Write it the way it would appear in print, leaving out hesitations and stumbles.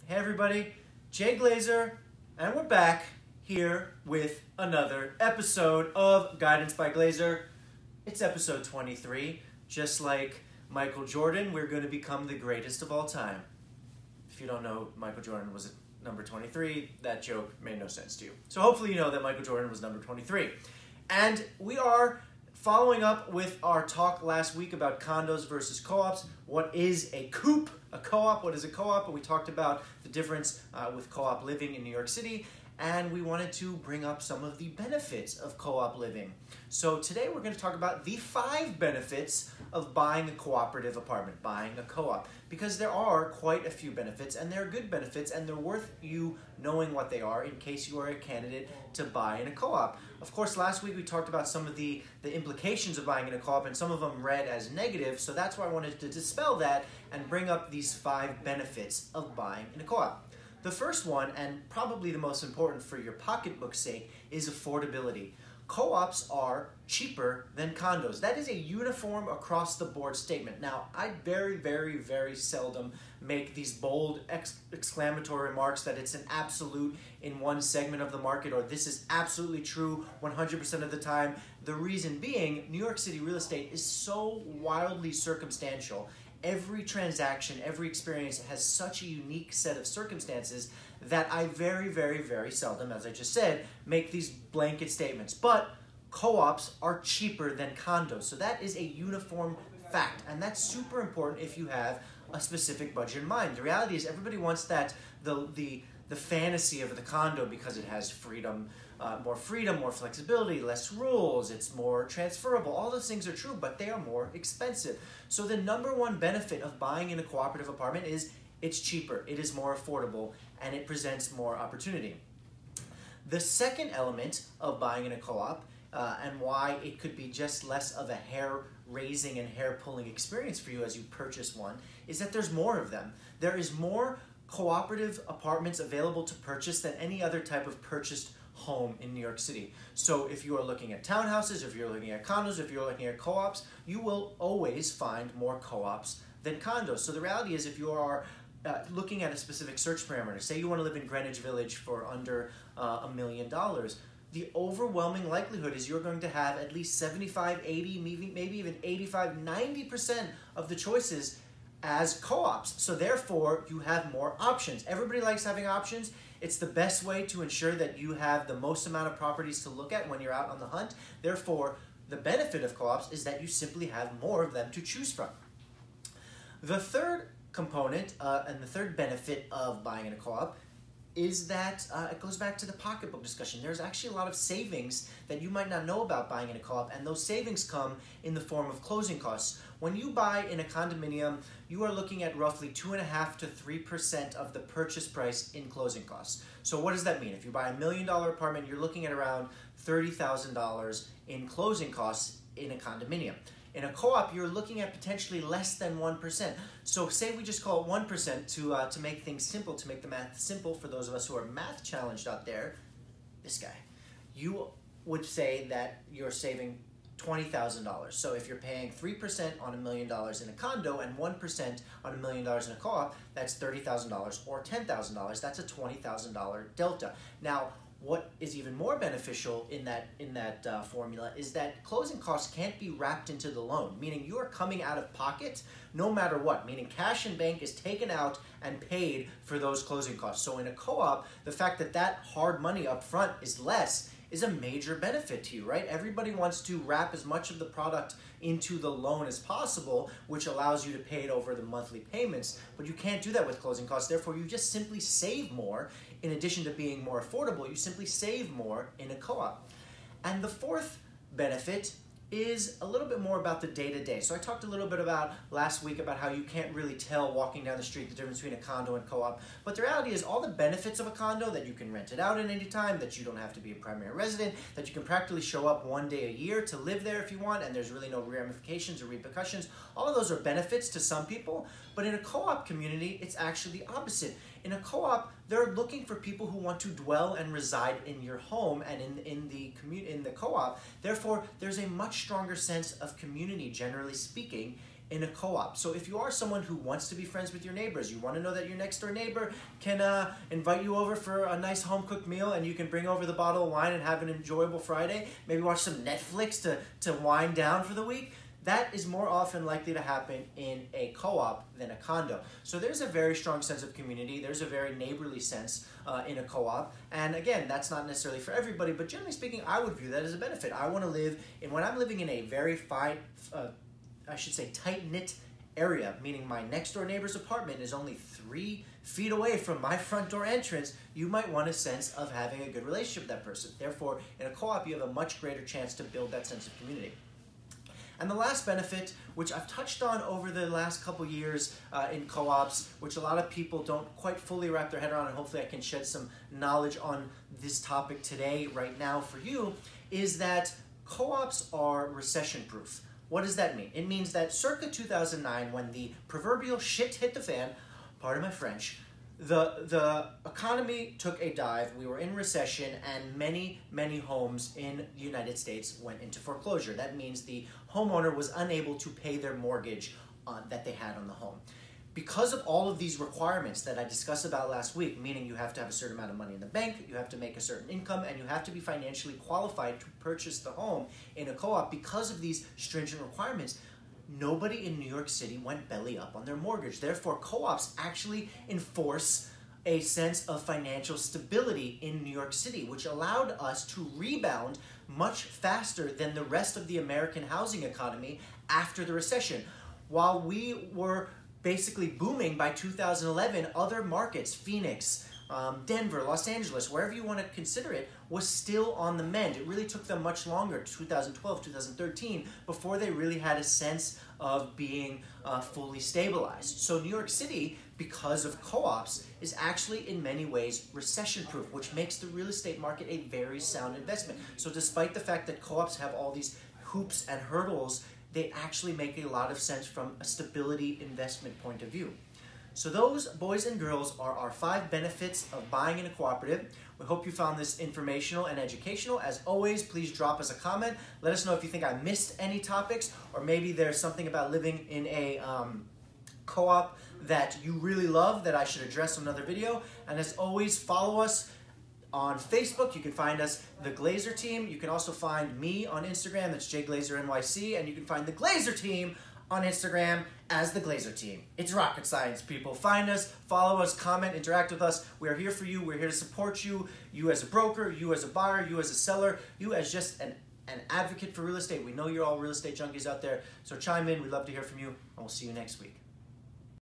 Hey everybody, Jay Glazer, and we're back here with another episode of Guidance by Glazer. It's episode 23. Just like Michael Jordan, we're going to become the greatest of all time. If you don't know, Michael Jordan was number 23. That joke made no sense to you. So hopefully you know that Michael Jordan was number 23. And we are following up with our talk last week about condos versus co-ops. What is a coop? A co-op? What is a co-op? And we talked about the difference with co-op living in New York City, and we wanted to bring up some of the benefits of co-op living. So today we're going to talk about the 5 benefits of buying a cooperative apartment, buying a co-op, because there are quite a few benefits, and they're good benefits, and they're worth you knowing what they are in case you are a candidate to buy in a co-op. Of course, last week we talked about some of the implications of buying in a co-op, and some of them read as negative, so that's why I wanted to dispel that and bring up these 5 benefits of buying in a co-op. The first one, and probably the most important for your pocketbook's sake, is affordability. Co-ops are cheaper than condos. That is a uniform across the board statement. Now, I very, very, very seldom make these bold exclamatory remarks that it's an absolute in one segment of the market, or this is absolutely true 100% of the time. The reason being, New York City real estate is so wildly circumstantial. Every transaction, every experience has such a unique set of circumstances that I very, very, very seldom, as I just said, make these blanket statements. But co-ops are cheaper than condos. So that is a uniform fact. And that's super important if you have a specific budget in mind. The reality is everybody wants that the fantasy of the condo because it has freedom, more flexibility, less rules, it's more transferable. All those things are true, but they are more expensive. So the number one benefit of buying in a cooperative apartment is it's cheaper, it is more affordable, and it presents more opportunity. The second element of buying in a co-op, and why it could be just less of a hair-raising and hair-pulling experience for you as you purchase one, is that there's more of them. There is more cooperative apartments available to purchase than any other type of purchased home in New York City. So if you are looking at townhouses, if you're looking at condos, if you're looking at co-ops, you will always find more co-ops than condos. So the reality is if you are looking at a specific search parameter, say you want to live in Greenwich Village for under $1 million, the overwhelming likelihood is you're going to have at least 75, 80, maybe even 85, 90% of the choices as co-ops. So therefore, you have more options. Everybody likes having options. It's the best way to ensure that you have the most amount of properties to look at when you're out on the hunt. Therefore, the benefit of co-ops is that you simply have more of them to choose from. The third component and the third benefit of buying in a co-op is that it goes back to the pocketbook discussion. There's actually a lot of savings that you might not know about buying in a co-op, and those savings come in the form of closing costs. When you buy in a condominium, you are looking at roughly 2.5% to 3% of the purchase price in closing costs. So what does that mean? If you buy $1 million apartment, you're looking at around $30,000 in closing costs in a condominium. In a co-op, you're looking at potentially less than 1%. So say we just call it 1% to make things simple, to make the math simple for those of us who are math challenged out there, this guy. You would say that you're saving $20,000. So if you're paying 3% on $1 million in a condo and 1% on $1 million in a co-op, that's $30,000 or $10,000. That's a $20,000 delta. Now, what is even more beneficial in that formula is that closing costs can't be wrapped into the loan, meaning you are coming out of pocket no matter what, meaning cash in bank is taken out and paid for those closing costs. So in a co-op, the fact that that hard money up front is less is a major benefit to you, right? Everybody wants to wrap as much of the product into the loan as possible, which allows you to pay it over the monthly payments, but you can't do that with closing costs. Therefore, you just simply save more. In addition to being more affordable, you simply save more in a co-op. And the fourth benefit is a little bit more about the day-to-day. So I talked a little bit about last week about how you can't really tell walking down the street the difference between a condo and co-op. But the reality is all the benefits of a condo, that you can rent it out at any time, that you don't have to be a primary resident, that you can practically show up one day a year to live there if you want, and there's really no ramifications or repercussions. All of those are benefits to some people, but in a co-op community, it's actually the opposite. In a co-op, they're looking for people who want to dwell and reside in your home and in the co-op. Therefore, there's a much stronger sense of community, generally speaking, in a co-op. So if you are someone who wants to be friends with your neighbors, you want to know that your next door neighbor can invite you over for a nice home-cooked meal, and you can bring over the bottle of wine and have an enjoyable Friday, maybe watch some Netflix to wind down for the week, that is more often likely to happen in a co-op than a condo. So there's a very strong sense of community. There's a very neighborly sense in a co-op. And again, that's not necessarily for everybody, but generally speaking, I would view that as a benefit. I want to live in, when I'm living in a very tight-knit area, meaning my next door neighbor's apartment is only 3 feet away from my front door entrance, you might want a sense of having a good relationship with that person. Therefore, in a co-op, you have a much greater chance to build that sense of community. And the last benefit, which I've touched on over the last couple years in co-ops, which a lot of people don't quite fully wrap their head around, and hopefully I can shed some knowledge on this topic today, right now for you, is that co-ops are recession proof. What does that mean? It means that circa 2009, when the proverbial shit hit the fan, pardon my French, the economy took a dive. We were in recession, and many homes in the United States went into foreclosure. That means the homeowner was unable to pay their mortgage that they had on the home. Because of all of these requirements that I discussed about last week, meaning you have to have a certain amount of money in the bank, you have to make a certain income, and you have to be financially qualified to purchase the home in a co-op, because of these stringent requirements, nobody in New York City went belly up on their mortgage. Therefore, co-ops actually enforce a sense of financial stability in New York City, which allowed us to rebound much faster than the rest of the American housing economy after the recession. While we were basically booming by 2011, other markets, Phoenix, Denver, Los Angeles, wherever you want to consider it, was still on the mend. It really took them much longer, 2012, 2013, before they really had a sense of being fully stabilized. So New York City, because of co-ops, is actually in many ways recession-proof, which makes the real estate market a very sound investment. So despite the fact that co-ops have all these hoops and hurdles, they actually make a lot of sense from a stability investment point of view. So those, boys and girls, are our 5 benefits of buying in a cooperative. We hope you found this informational and educational. As always, please drop us a comment. Let us know if you think I missed any topics, or maybe there's something about living in a co-op that you really love that I should address in another video. And as always, follow us on Facebook. You can find us, the Glazer team. You can also find me on Instagram, that's JGlazerNYC, and you can find the Glazer team on Instagram as the Glazer team. It's rocket science, people. Find us, follow us, comment, interact with us. We are here for you. We're here to support you. You as a broker, you as a buyer, you as a seller, you as just an advocate for real estate. We know you're all real estate junkies out there, so chime in. We'd love to hear from you, and we'll see you next week.